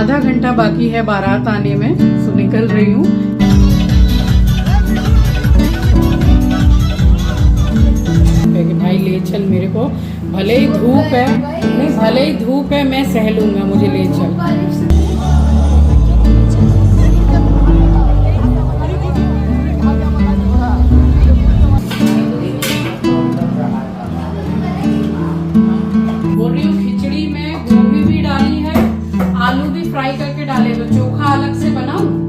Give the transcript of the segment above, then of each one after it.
आधा घंटा बाकी है बारात आने में, सो निकल रही हूँ। भाई ले चल मेरे को, भले ही धूप है, नहीं भले ही धूप है मैं सह लूंगा, मुझे ले चल। बोल रही हूँ खिचड़ी में गोभी भी डाली है, आलू भी फ्राई करके डाले, तो चोखा अलग से बनाऊं।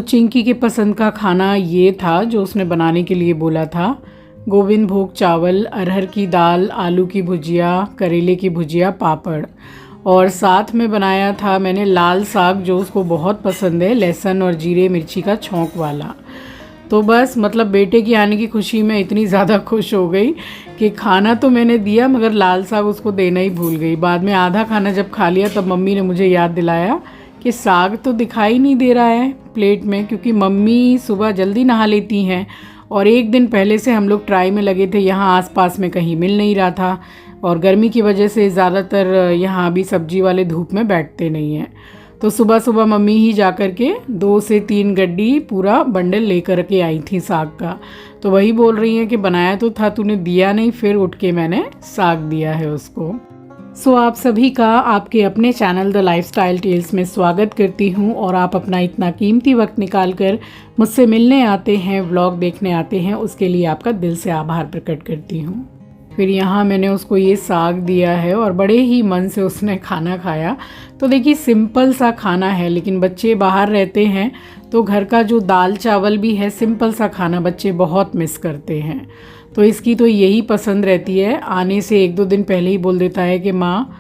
चिंकी के पसंद का खाना ये था जो उसने बनाने के लिए बोला था। गोविंद भोग चावल, अरहर की दाल, आलू की भुजिया, करेले की भुजिया, पापड़, और साथ में बनाया था मैंने लाल साग जो उसको बहुत पसंद है, लहसुन और जीरे मिर्ची का छौंक वाला। तो बस मतलब बेटे की आने की खुशी में इतनी ज़्यादा खुश हो गई कि खाना तो मैंने दिया मगर लाल साग उसको देना ही भूल गई। बाद में आधा खाना जब खा लिया तब मम्मी ने मुझे याद दिलाया कि साग तो दिखाई नहीं दे रहा है प्लेट में, क्योंकि मम्मी सुबह जल्दी नहा लेती हैं और एक दिन पहले से हम लोग ट्राई में लगे थे, यहाँ आसपास में कहीं मिल नहीं रहा था और गर्मी की वजह से ज़्यादातर यहाँ भी सब्जी वाले धूप में बैठते नहीं हैं। तो सुबह सुबह मम्मी ही जा कर के 2 से 3 गड्डी पूरा बंडल लेकर के आई थी साग का। तो वही बोल रही हैं कि बनाया तो था, तूने दिया नहीं, फिर उठ के मैंने साग दिया है उसको। सो आप सभी का आपके अपने चैनल द लाइफस्टाइल टेल्स में स्वागत करती हूँ, और आप अपना इतना कीमती वक्त निकाल कर मुझसे मिलने आते हैं, व्लॉग देखने आते हैं, उसके लिए आपका दिल से आभार प्रकट करती हूँ। फिर यहाँ मैंने उसको ये साग दिया है और बड़े ही मन से उसने खाना खाया। तो देखिए सिंपल सा खाना है, लेकिन बच्चे बाहर रहते हैं तो घर का जो दाल चावल भी है, सिंपल सा खाना बच्चे बहुत मिस करते हैं। तो इसकी तो यही पसंद रहती है, आने से 1-2 दिन पहले ही बोल देता है कि माँ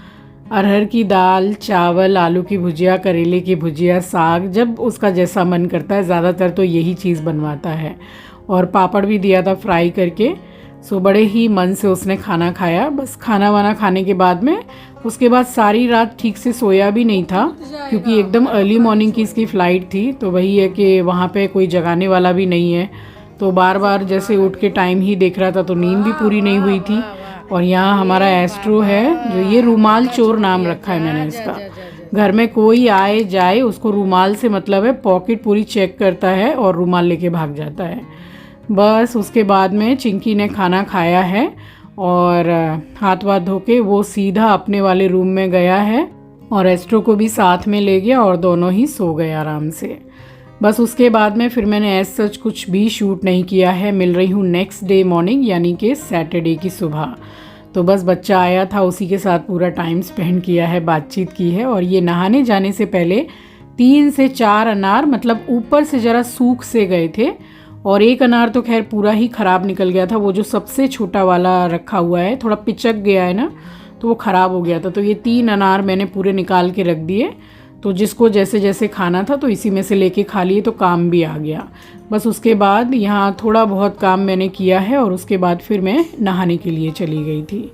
अरहर की दाल, चावल, आलू की भुजिया, करेले की भुजिया, साग, जब उसका जैसा मन करता है ज़्यादातर तो यही चीज़ बनवाता है। और पापड़ भी दिया था फ्राई करके। सो बड़े ही मन से उसने खाना खाया। बस खाना वाना खाने के बाद में उसके बाद सारी रात ठीक से सोया भी नहीं था, क्योंकि एकदम अर्ली मॉर्निंग की इसकी फ़्लाइट थी। तो वही है कि वहाँ पे कोई जगाने वाला भी नहीं है, तो बार बार जैसे उठ के टाइम ही देख रहा था, तो नींद भी पूरी नहीं हुई थी। और यहाँ हमारा एस्ट्रो है, जो ये रूमाल चोर नाम रखा है मैंने इसका। घर में कोई आए जाए उसको रूमाल से मतलब है, पॉकेट पूरी चेक करता है और रूमाल लेके भाग जाता है। बस उसके बाद में चिंकी ने खाना खाया है और हाथ वाथ धो के वो सीधा अपने वाले रूम में गया है और एस्ट्रो को भी साथ में ले गया और दोनों ही सो गए आराम से। बस उसके बाद में फिर मैंने एज सच कुछ भी शूट नहीं किया है। मिल रही हूँ नेक्स्ट डे मॉर्निंग, यानी कि सैटरडे की सुबह। तो बस बच्चा आया था, उसी के साथ पूरा टाइम स्पेंड किया है, बातचीत की है। और ये नहाने जाने से पहले 3 से 4 अनार मतलब ऊपर से ज़रा सूख से गए थे, और एक अनार तो खैर पूरा ही ख़राब निकल गया था। वो जो सबसे छोटा वाला रखा हुआ है थोड़ा पिचक गया है ना, तो वो ख़राब हो गया था। तो ये 3 अनार मैंने पूरे निकाल के रख दिए, तो जिसको जैसे जैसे खाना था तो इसी में से लेके खा लिए, तो काम भी आ गया। बस उसके बाद यहाँ थोड़ा बहुत काम मैंने किया है और उसके बाद फिर मैं नहाने के लिए चली गई थी।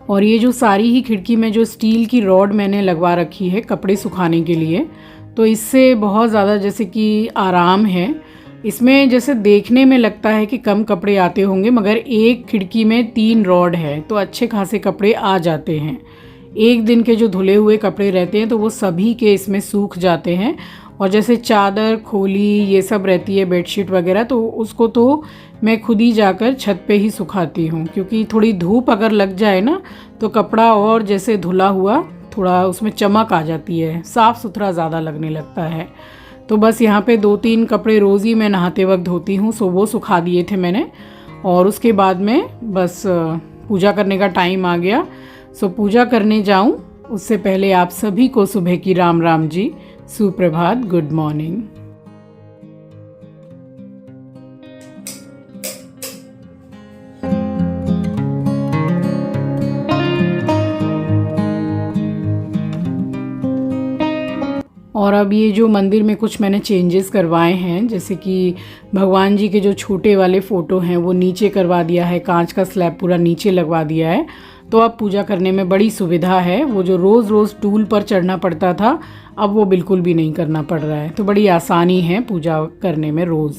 और ये जो सारी ही खिड़की में जो स्टील की रॉड मैंने लगवा रखी है कपड़े सुखाने के लिए, तो इससे बहुत ज़्यादा जैसे कि आराम है। इसमें जैसे देखने में लगता है कि कम कपड़े आते होंगे, मगर एक खिड़की में 3 रॉड है तो अच्छे खासे कपड़े आ जाते हैं। एक दिन के जो धुले हुए कपड़े रहते हैं तो वो सभी के इसमें सूख जाते हैं। और जैसे चादर, खोली, ये सब रहती है, बेडशीट वगैरह, तो उसको तो मैं खुद ही जाकर छत पे ही सुखाती हूँ, क्योंकि थोड़ी धूप अगर लग जाए ना तो कपड़ा और जैसे धुला हुआ थोड़ा उसमें चमक आ जाती है, साफ़ सुथरा ज़्यादा लगने लगता है। तो बस यहाँ पे 2-3 कपड़े रोज़ ही मैं नहाते वक्त धोती हूँ, सो वो सुखा दिए थे मैंने। और उसके बाद में बस पूजा करने का टाइम आ गया, सो पूजा करने जाऊँ उससे पहले आप सभी को सुबह की राम राम जी, सुप्रभात, गुड मॉर्निंग। और अब ये जो मंदिर में कुछ मैंने चेंजेस करवाए हैं, जैसे कि भगवान जी के जो छोटे वाले फ़ोटो हैं वो नीचे करवा दिया है, कांच का स्लैब पूरा नीचे लगवा दिया है। तो अब पूजा करने में बड़ी सुविधा है। वो जो रोज़ रोज़ टूल पर चढ़ना पड़ता था, अब वो बिल्कुल भी नहीं करना पड़ रहा है। तो बड़ी आसानी है पूजा करने में रोज़।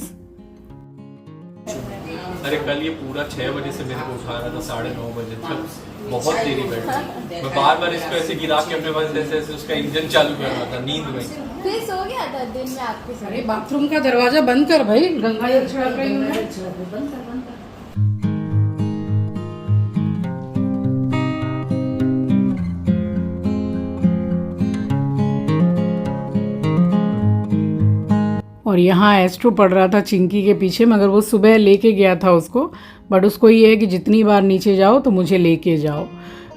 अरे कल ये पूरा 6 बजे से मेरे को उठा रहा था, 9:30 बजे तक, बहुत देरी बैठी। मैं बार बार इसको ऐसे गिरा के अपने पास ऐसे उसका इंजन चालू कर रहा था नींद में। फिर सो गया था दिन में आपके साथ। अरे बाथरूम का दरवाजा बंद कर भाई, गंगा जल छिड़क रही हूँ मैं। बंद कर। और यहाँ एस्ट्रो पड़ रहा था चिंकी के पीछे, मगर वो सुबह लेके गया था उसको, बट उसको ये है कि जितनी बार नीचे जाओ तो मुझे लेके जाओ।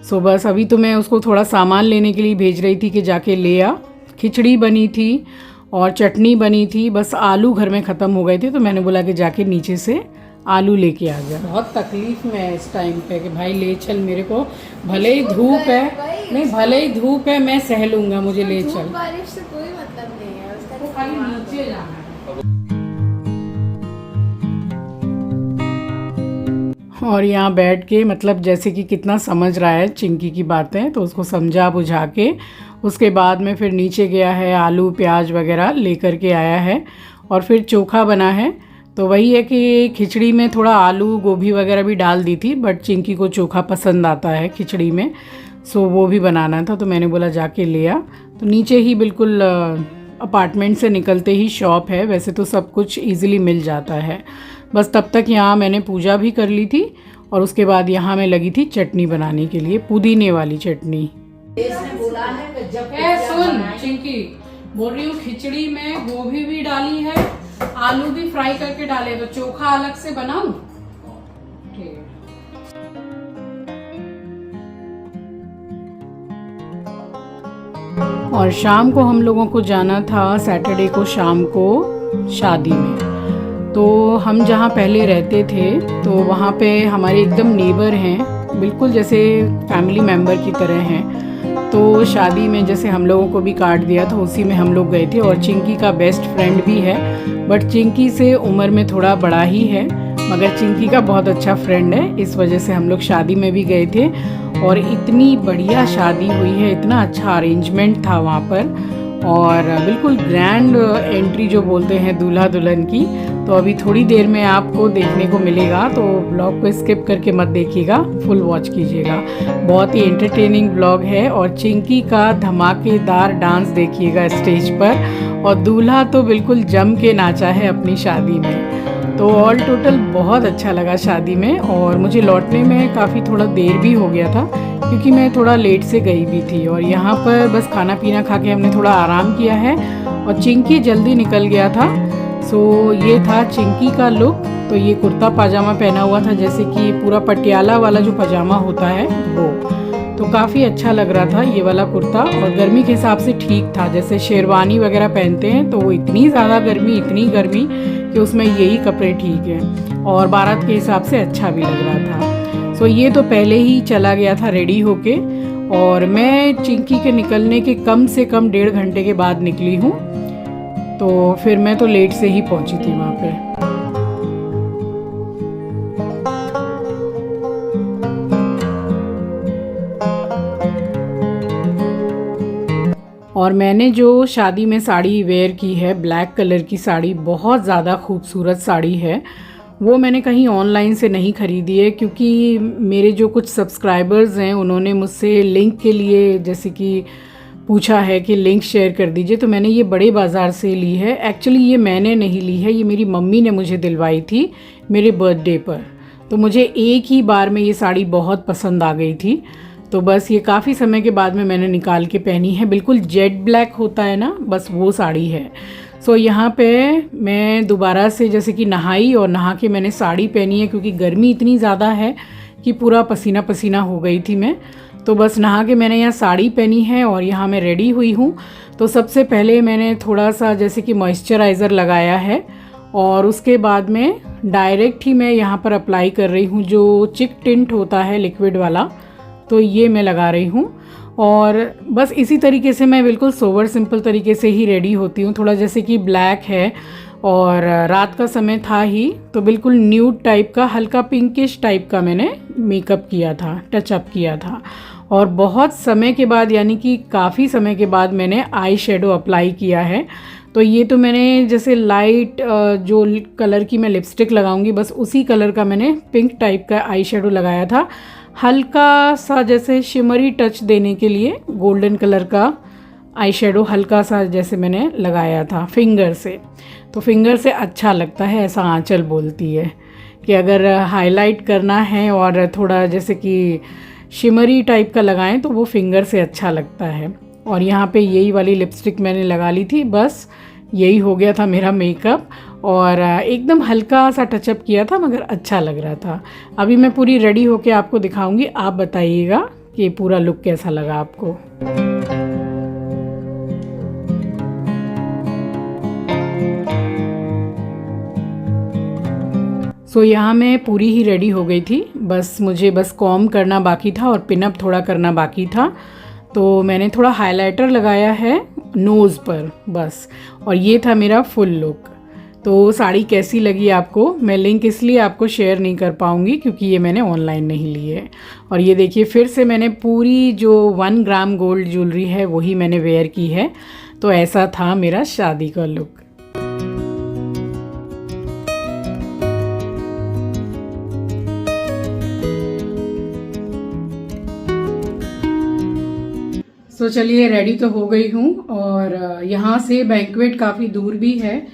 सो बस अभी तो मैं उसको थोड़ा सामान लेने के लिए भेज रही थी कि जाके ले आ। खिचड़ी बनी थी और चटनी बनी थी, बस आलू घर में ख़त्म हो गए थे, तो मैंने बोला कि जाके नीचे से आलू लेके आ जा। बहुत तकलीफ में है इस टाइम पे कि भाई ले चल मेरे को, भले ही धूप है, नहीं भले ही धूप है मैं सह लूँगा, मुझे ले चल। बारिश से कोई मतलब नहीं है उसका, वो खाली नीचे जाना है। और यहाँ बैठ के मतलब जैसे कि कितना समझ रहा है चिंकी की बातें, तो उसको समझा बुझा के उसके बाद में फिर नीचे गया है, आलू प्याज वगैरह लेकर के आया है। और फिर चोखा बना है, तो वही है कि खिचड़ी में थोड़ा आलू गोभी वगैरह भी डाल दी थी, बट चिंकी को चोखा पसंद आता है खिचड़ी में, सो वो भी बनाना था, तो मैंने बोला जाके ले आ। तो नीचे ही बिल्कुल अपार्टमेंट से निकलते ही शॉप है, वैसे तो सब कुछ ईज़िली मिल जाता है। बस तब तक यहाँ मैंने पूजा भी कर ली थी और उसके बाद यहाँ मैं लगी थी चटनी बनाने के लिए, पुदीने वाली चटनी। सुन चिंकी, बोल रही हूँ खिचड़ी में गोभी भी डाली है, आलू भी फ्राई करके डाले, तो चोखा अलग से बनाऊं? और शाम को हम लोगों को जाना था, सैटरडे को शाम को शादी में। तो हम जहाँ पहले रहते थे तो वहाँ पे हमारे एकदम नेबर हैं, बिल्कुल जैसे फैमिली मेम्बर की तरह हैं। तो शादी में जैसे हम लोगों को भी कार्ड दिया था, उसी में हम लोग गए थे। और चिंकी का बेस्ट फ्रेंड भी है, बट चिंकी से उम्र में थोड़ा बड़ा ही है, मगर चिंकी का बहुत अच्छा फ्रेंड है, इस वजह से हम लोग शादी में भी गए थे। और इतनी बढ़िया शादी हुई है, इतना अच्छा अरेंजमेंट था वहाँ पर, और बिल्कुल ग्रैंड एंट्री जो बोलते हैं दूल्हा दुल्हन की। तो अभी थोड़ी देर में आपको देखने को मिलेगा, तो ब्लॉग को स्किप करके मत देखिएगा, फुल वॉच कीजिएगा। बहुत ही एंटरटेनिंग ब्लॉग है। और चिंकी का धमाकेदार डांस देखिएगा स्टेज पर, और दूल्हा तो बिल्कुल जम के नाचा है अपनी शादी में। तो ऑल टोटल बहुत अच्छा लगा शादी में। और मुझे लौटने में काफ़ी थोड़ा देर भी हो गया था, क्योंकि मैं थोड़ा लेट से गई भी थी। और यहाँ पर बस खाना पीना खा के हमने थोड़ा आराम किया है, और चिंकी जल्दी निकल गया था। सो ये था चिंकी का लुक। तो ये कुर्ता पाजामा पहना हुआ था, जैसे कि पूरा पटियाला वाला जो पजामा होता है वो, तो काफ़ी अच्छा लग रहा था ये वाला कुर्ता। और गर्मी के हिसाब से ठीक था, जैसे शेरवानी वगैरह पहनते हैं तो वो इतनी ज़्यादा गर्मी, इतनी गर्मी कि उसमें यही कपड़े ठीक हैं, और बारात के हिसाब से अच्छा भी लग रहा था। सो ये तो पहले ही चला गया था रेडी होके, और मैं चिंकी के निकलने के कम से कम 1.5 घंटे के बाद निकली हूँ। तो फिर मैं तो लेट से ही पहुँची थी वहाँ पे। और मैंने जो शादी में साड़ी वेयर की है, ब्लैक कलर की साड़ी, बहुत ज़्यादा खूबसूरत साड़ी है। वो मैंने कहीं ऑनलाइन से नहीं ख़रीदी है, क्योंकि मेरे जो कुछ सब्सक्राइबर्स हैं उन्होंने मुझसे लिंक के लिए जैसे कि पूछा है कि लिंक शेयर कर दीजिए, तो मैंने ये बड़े बाज़ार से ली है। एक्चुअली ये मैंने नहीं ली है, ये मेरी मम्मी ने मुझे दिलवाई थी मेरे बर्थडे पर। तो मुझे एक ही बार में ये साड़ी बहुत पसंद आ गई थी, तो बस ये काफ़ी समय के बाद में मैंने निकाल के पहनी है। बिल्कुल जेट ब्लैक होता है ना, बस वो साड़ी है। सो यहाँ पे मैं दोबारा से जैसे कि नहाई, और नहा के मैंने साड़ी पहनी है, क्योंकि गर्मी इतनी ज़्यादा है कि पूरा पसीना पसीना हो गई थी मैं। तो बस नहा के मैंने यहाँ साड़ी पहनी है, और यहाँ मैं रेडी हुई हूँ। तो सबसे पहले मैंने थोड़ा सा जैसे कि मॉइस्चराइज़र लगाया है, और उसके बाद में डायरेक्ट ही मैं यहाँ पर अप्लाई कर रही हूँ जो चिक टिंट होता है लिक्विड वाला, तो ये मैं लगा रही हूँ। और बस इसी तरीके से मैं बिल्कुल सोवर सिंपल तरीके से ही रेडी होती हूँ। थोड़ा जैसे कि ब्लैक है और रात का समय था ही, तो बिल्कुल न्यूड टाइप का, हल्का पिंकिश टाइप का मैंने मेकअप किया था, टचअप किया था। और बहुत समय के बाद, यानी कि काफ़ी समय के बाद मैंने आई शेडो अप्लाई किया है। तो ये तो मैंने जैसे लाइट जो कलर की मैं लिपस्टिक लगाऊंगी, बस उसी कलर का मैंने पिंक टाइप का आई शेडो लगाया था। हल्का सा जैसे शिमरी टच देने के लिए गोल्डन कलर का आई शेडो हल्का सा जैसे मैंने लगाया था फिंगर से। तो फिंगर से अच्छा लगता है, ऐसा आंचल बोलती है कि अगर हाईलाइट करना है और थोड़ा जैसे कि शिमरी टाइप का लगाएं तो वो फिंगर से अच्छा लगता है। और यहाँ पे यही वाली लिपस्टिक मैंने लगा ली थी, बस यही हो गया था मेरा मेकअप। और एकदम हल्का सा टचअप किया था, मगर अच्छा लग रहा था। अभी मैं पूरी रेडी होके आपको दिखाऊंगी, आप बताइएगा कि पूरा लुक कैसा लगा आपको। सो यहाँ मैं पूरी ही रेडी हो गई थी, बस मुझे कॉम्ब करना बाकी था और पिनअप थोड़ा करना बाकी था। तो मैंने थोड़ा हाइलाइटर लगाया है नोज़ पर बस, और ये था मेरा फुल लुक। तो साड़ी कैसी लगी आपको, मैं लिंक इसलिए आपको शेयर नहीं कर पाऊँगी क्योंकि ये मैंने ऑनलाइन नहीं ली है। और ये देखिए फिर से मैंने पूरी जो 1 ग्राम गोल्ड ज्वेलरी है वही मैंने वेयर की है। तो ऐसा था मेरा शादी का लुक। तो चलिए रेडी तो हो गई हूँ, और यहाँ से बैंक्वेट काफ़ी दूर भी है,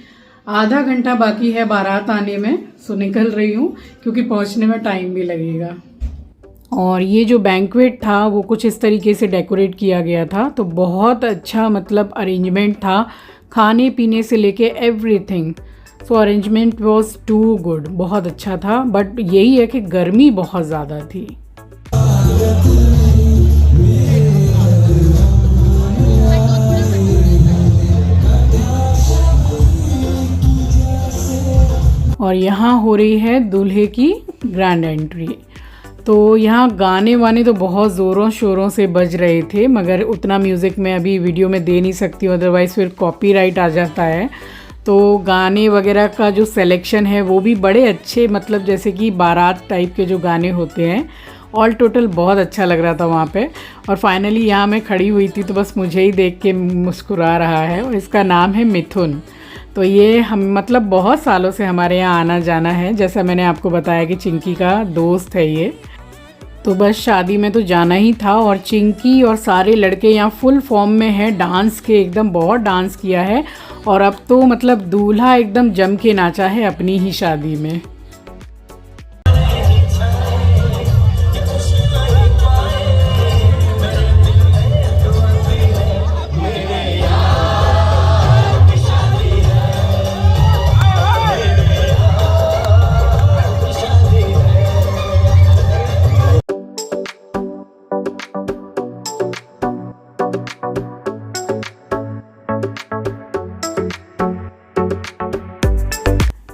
आधा घंटा बाकी है बारात आने में। सो निकल रही हूँ क्योंकि पहुँचने में टाइम भी लगेगा। और ये जो बैंक्वेट था वो कुछ इस तरीके से डेकोरेट किया गया था, तो बहुत अच्छा मतलब अरेंजमेंट था, खाने पीने से लेके everything. So arrangement was too good, बहुत अच्छा था। बट यही है कि गर्मी बहुत ज़्यादा थी। और यहाँ हो रही है दूल्हे की ग्रैंड एंट्री। तो यहाँ गाने वाने तो बहुत ज़ोरों शोरों से बज रहे थे, मगर उतना म्यूज़िक मैं अभी वीडियो में दे नहीं सकती हूँ, अदरवाइज़ फिर कॉपीराइट आ जाता है। तो गाने वगैरह का जो सिलेक्शन है वो भी बड़े अच्छे, मतलब जैसे कि बारात टाइप के जो गाने होते हैं, ऑल टोटल बहुत अच्छा लग रहा था वहाँ पे। और फाइनली यहाँ मैं खड़ी हुई थी तो बस मुझे ही देख के मुस्कुरा रहा है, और इसका नाम है मिथुन। तो ये हम मतलब बहुत सालों से हमारे यहाँ आना जाना है, जैसा मैंने आपको बताया कि चिंकी का दोस्त है ये। तो बस शादी में तो जाना ही था, और चिंकी और सारे लड़के यहाँ फुल फॉर्म में हैं, डांस के एकदम बहुत डांस किया है। और अब तो मतलब दूल्हा एकदम जम के नाचा है अपनी ही शादी में।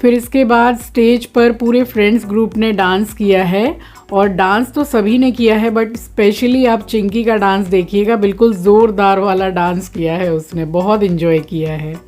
फिर इसके बाद स्टेज पर पूरे फ्रेंड्स ग्रुप ने डांस किया है, और डांस तो सभी ने किया है, बट स्पेशली आप चिंकी का डांस देखिएगा, बिल्कुल ज़ोरदार वाला डांस किया है उसने, बहुत इन्जॉय किया है।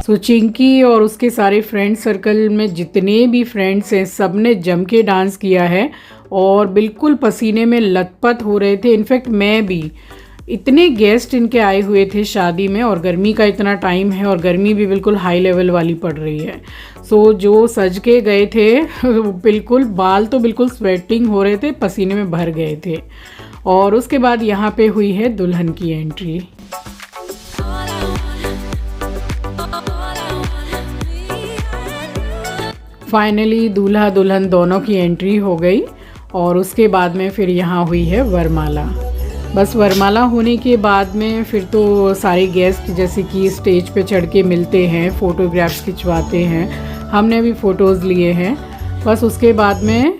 तो चिंकी और उसके सारे फ्रेंड सर्कल में जितने भी फ्रेंड्स हैं सब ने जम के डांस किया है और बिल्कुल पसीने में लथपथ हो रहे थे। इनफैक्ट मैं भी इतने गेस्ट इनके आए हुए थे शादी में, और गर्मी का इतना टाइम है और गर्मी भी बिल्कुल हाई लेवल वाली पड़ रही है। सो जो सज के गए थे बिल्कुल बाल तो बिल्कुल स्वेटिंग हो रहे थे, पसीने में भर गए थे। और उसके बाद यहाँ पे हुई है दुल्हन की एंट्री। फाइनली दूल्हा दुल्हन दोनों की एंट्री हो गई और उसके बाद में फिर यहाँ हुई है वरमाला। बस वरमाला होने के बाद में फिर तो सारे गेस्ट जैसे कि स्टेज पे चढ़ के मिलते हैं, फ़ोटोग्राफ्स खिंचवाते हैं। हमने भी फ़ोटोज़ लिए हैं। बस उसके बाद में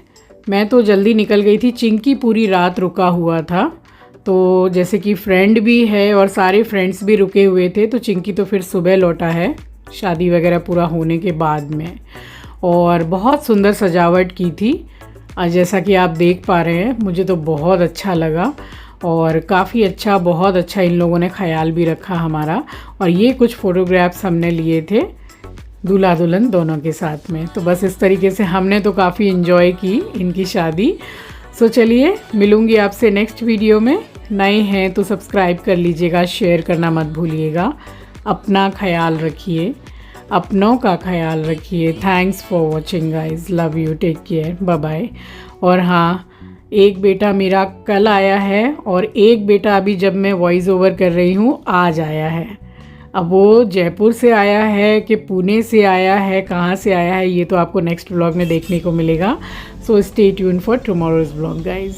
मैं तो जल्दी निकल गई थी, चिंकी पूरी रात रुका हुआ था। तो जैसे कि फ्रेंड भी है और सारे फ्रेंड्स भी रुके हुए थे, तो चिंकी तो फिर सुबह लौटा है शादी वगैरह पूरा होने के बाद में। और बहुत सुंदर सजावट की थी, जैसा कि आप देख पा रहे हैं। मुझे तो बहुत अच्छा लगा और काफ़ी अच्छा, बहुत अच्छा इन लोगों ने ख्याल भी रखा हमारा। और ये कुछ फ़ोटोग्राफ्स हमने लिए थे दूल्हा दुल्हन दोनों के साथ में। तो बस इस तरीके से हमने तो काफ़ी इन्जॉय की इनकी शादी। सो चलिए, मिलूँगी आपसे नेक्स्ट वीडियो में। नए हैं तो सब्सक्राइब कर लीजिएगा, शेयर करना मत भूलिएगा। अपना ख्याल रखिए, अपनों का ख्याल रखिए। Thanks for watching guys, love you, take care, bye bye. और हाँ, एक बेटा मेरा कल आया है और एक बेटा अभी जब मैं वॉइस ओवर कर रही हूँ आज आया है। अब वो जयपुर से आया है कि पुणे से आया है, कहाँ से आया है, ये तो आपको नेक्स्ट व्लॉग में देखने को मिलेगा। So stay tune for tomorrow's vlog guys.